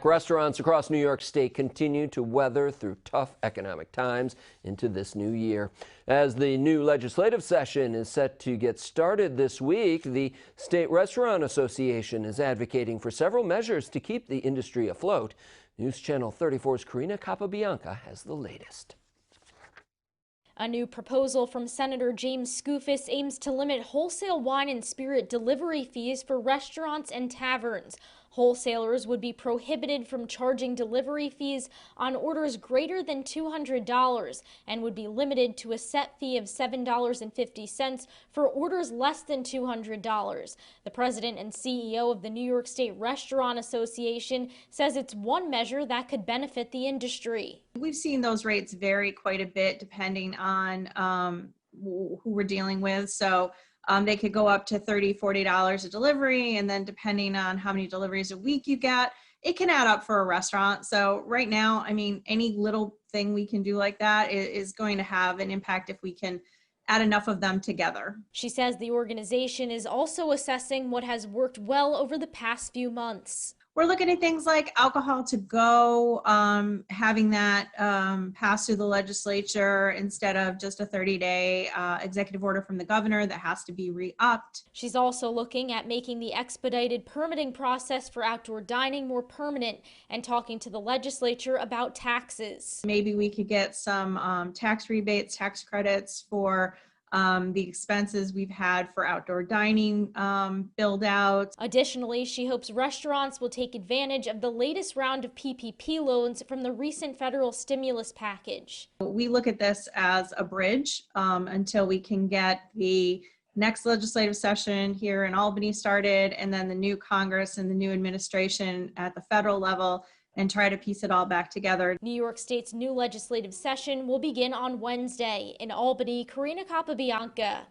Restaurants across New York State continue to weather through tough economic times into this new year. As the new legislative session is set to get started this week, the State Restaurant Association is advocating for several measures to keep the industry afloat. News Channel 34's Karina Capabianca has the latest. A new proposal from Senator James Skoufis aims to limit wholesale wine and spirit delivery fees for restaurants and taverns. Wholesalers would be prohibited from charging delivery fees on orders greater than $200 and would be limited to a set fee of $7.50 for orders less than $200. The president and CEO of the New York State Restaurant Association says it's one measure that could benefit the industry. We've seen those rates vary quite a bit depending on who we're dealing with. So they could go up to $30, $40 a delivery, and then depending on how many deliveries a week you get, it can add up for a restaurant. So right now, I mean, any little thing we can do like that is going to have an impact if we can add enough of them together. She says the organization is also assessing what has worked well over the past few months. We're looking at things like alcohol to go, having that pass through the legislature instead of just a 30-day executive order from the governor that has to be re-upped. She's also looking at making the expedited permitting process for outdoor dining more permanent and talking to the legislature about taxes. Maybe we could get some tax rebates, tax credits for the expenses we've had for outdoor dining build out. Additionally, she hopes restaurants will take advantage of the latest round of PPP loans from the recent federal stimulus package. We look at this as a bridge until we can get the next legislative session here in Albany started, and then the new Congress and the new administration at the federal level, and try to piece it all back together. New York State's new legislative session will begin on Wednesday. In Albany, Karina Capabianca.